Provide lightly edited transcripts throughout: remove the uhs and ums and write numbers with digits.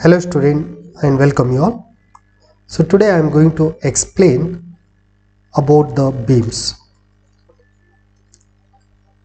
Hello student and welcome you all. So today I am going to explain about the beams.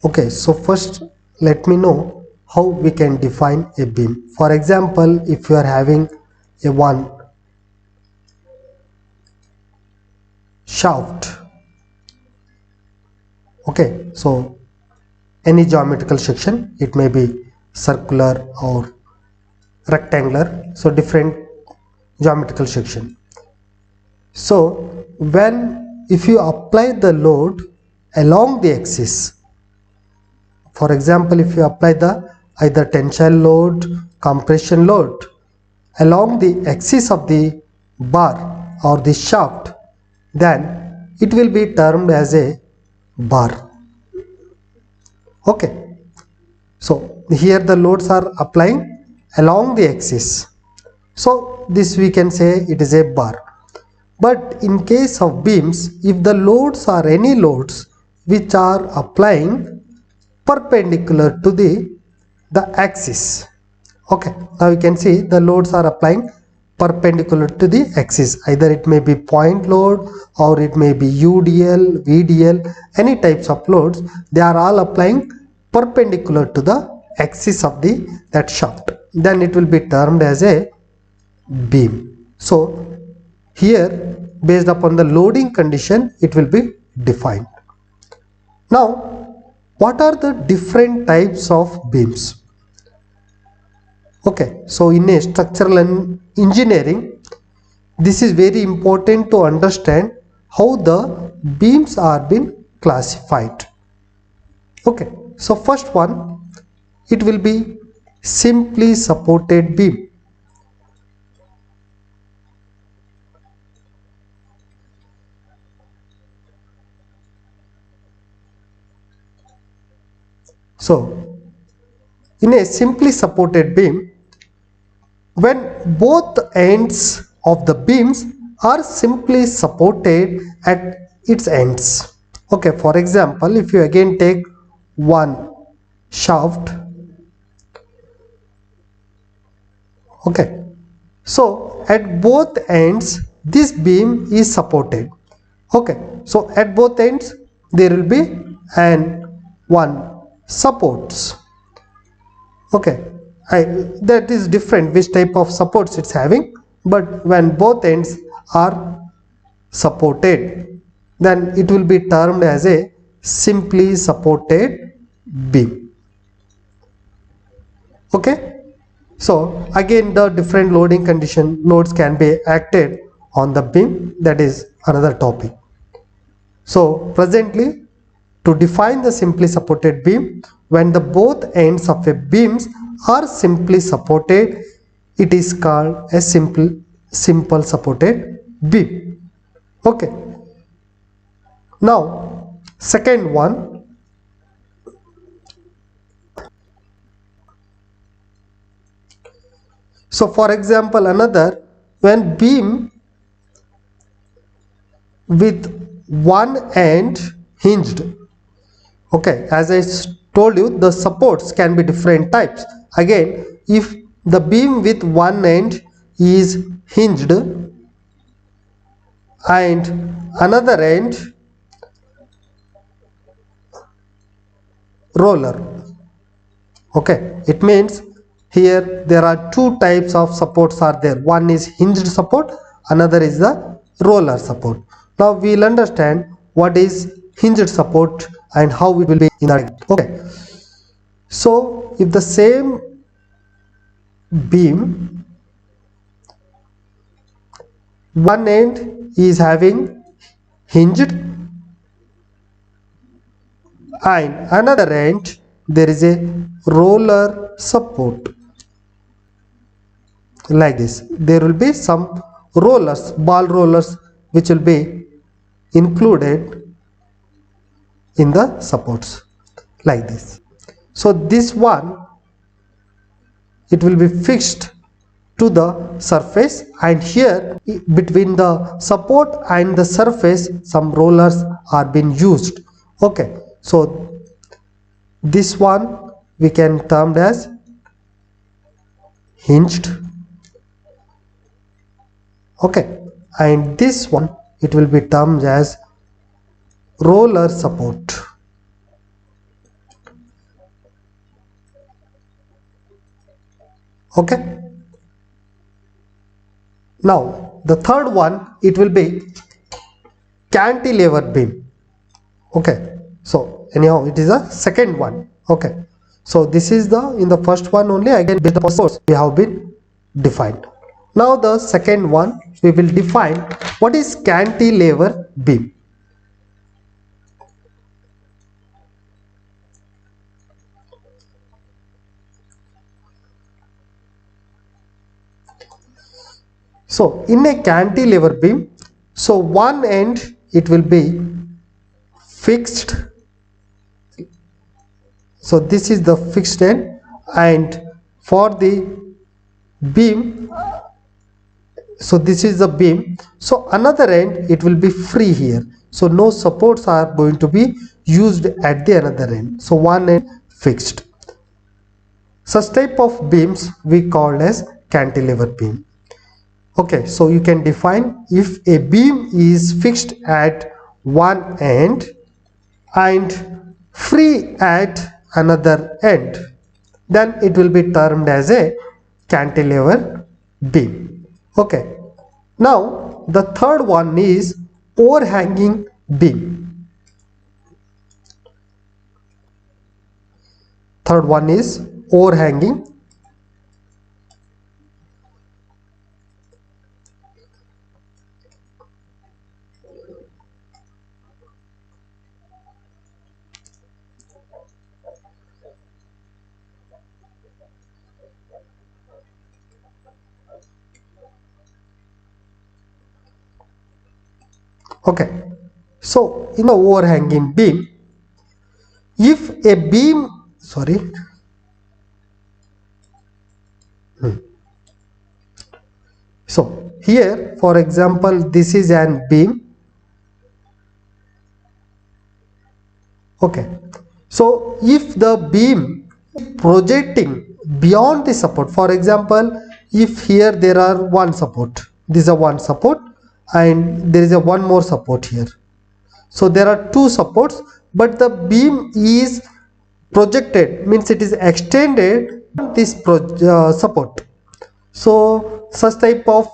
Okay, so first let me know how we can define a beam. For example, if you are having a one shaft, okay, so any geometrical section, it may be circular or rectangular, so different geometrical section. So if you apply the load along the axis, for example, if you apply the either tensile load, compression load along the axis of the bar or the shaft, then it will be termed as a bar. Okay, so here the loads are applying along the axis, so this we can say it is a bar. But in case of beams, if the loads are any loads which are applying perpendicular to the axis, okay, now you can see the loads are applying perpendicular to the axis. Either it may be point load or it may be UDL, VDL, any types of loads, they are all applying perpendicular to the axis of that shaft, then it will be termed as a beam. So here, based upon the loading condition, it will be defined. Now, what are the different types of beams? Okay, so in a structural engineering, this is very important to understand how the beams are being classified. Okay, so first one, it will be simply supported beam. So, in a simply supported beam, when both ends of the beams are simply supported at its ends. Okay, for example, if you again take one shaft, okay, so at both ends this beam is supported. Okay, so at both ends there will be one supports. Okay, that is different which type of supports it's having, but when both ends are supported, then it will be termed as a simply supported beam. Okay, so again the different loading condition loads can be acted on the beam, that is another topic. So presently, to define the simply supported beam, when the both ends of a beams are simply supported, it is called a simple supported beam. Okay, now second one, so for example another, when beam with one end hinged. Okay, as I told you, the supports can be different types. Again, if the beam with one end is hinged and another end roller, okay, it means here there are two types of supports are there. One is hinged support, another is the roller support. Now we will understand what is hinged support and how it will be in the. Okay, so if the same beam, one end is having hinged and another end there is a roller support, like this, there will be some rollers, ball rollers, which will be included in the supports, like this. So this one, it will be fixed to the surface, and here between the support and the surface some rollers are being used. Okay, so this one we can term as hinged Okay, and this one, it will be termed as roller support. Okay, now the third one, it will be cantilever beam. Okay, so anyhow it is a second one. Okay, so this is the, in the first one only again with the source we have been defined. Now the second one, we will define what is cantilever beam. So in a cantilever beam, so one end it will be fixed, so this is the fixed end, and for the beam, so this is the beam, so another end it will be free here, so no supports are going to be used at the another end, so one end fixed. Such type of beams we call as cantilever beam. Okay, so you can define, if a beam is fixed at one end and free at another end, then it will be termed as a cantilever beam. Okay, now the third one is overhanging beam. Third one is overhanging. Okay, so in the overhanging beam, if a beam, sorry, so here for example this is an beam. Okay, so if the beam projecting beyond the support, for example if here there are one support, this is a one support and there is a one more support here, so there are two supports, but the beam is projected, means it is extended this support, so such type of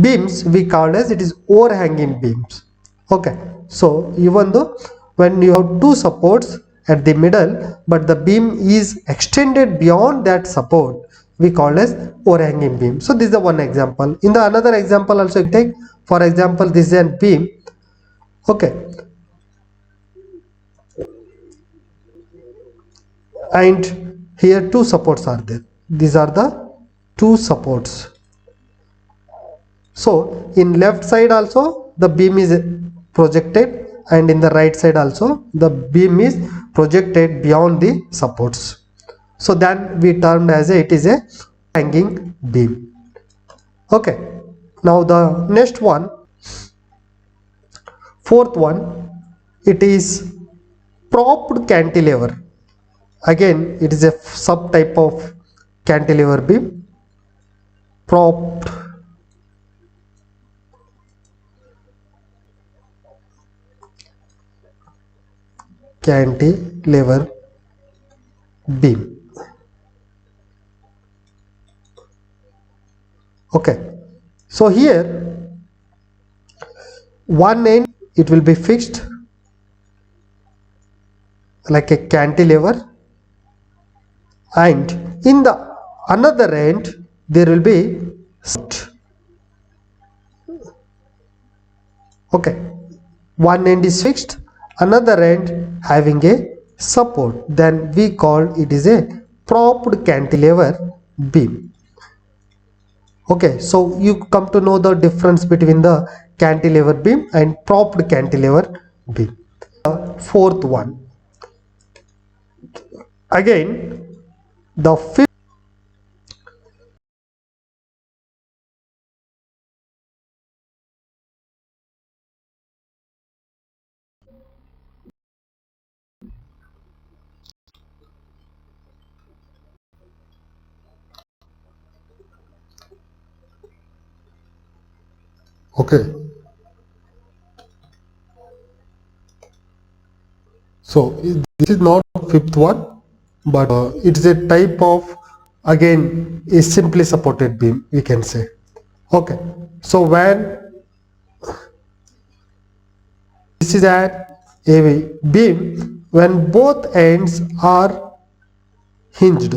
beams we call as it is overhanging beams. Okay, so even though when you have two supports at the middle but the beam is extended beyond that support, we call as overhanging beam. So this is the one example. In the another example also take, for example this is a beam. Okay, and here two supports are there, these are the two supports. So in left side also the beam is projected and in the right side also the beam is projected beyond the supports. So then we termed as it is a hanging beam. Okay. Now the next one, fourth one, it is propped cantilever. Again it is a subtype of cantilever beam. Propped cantilever beam. Okay, so here one end it will be fixed like a cantilever, and in the another end there will be support. Okay, one end is fixed, another end having a support, then we call it is a propped cantilever beam. Okay, so you come to know the difference between the cantilever beam and propped cantilever beam. Fourth one, again the fifth. Okay. So this is not fifth one, but it is a type of, again, a simply supported beam, we can say. Okay. So when this is a beam when both ends are hinged.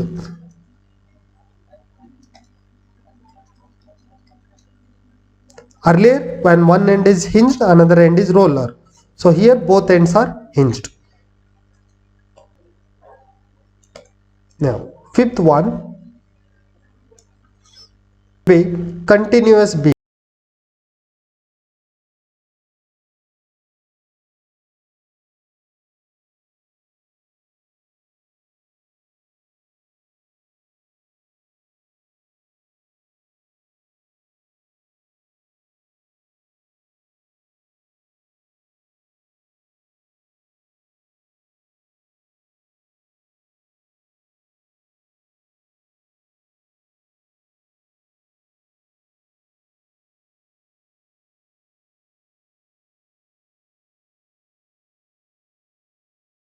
Earlier, when one end is hinged, another end is roller. So here both ends are hinged. Now, fifth one, be continuous beam.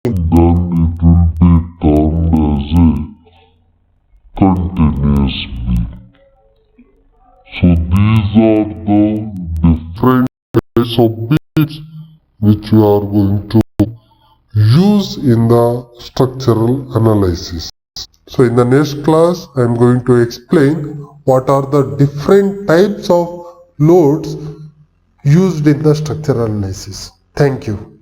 Then it will be termed as a continuous beam. So these are the different types of beams which we are going to use in the structural analysis. So in the next class I am going to explain what are the different types of loads used in the structural analysis. Thank you.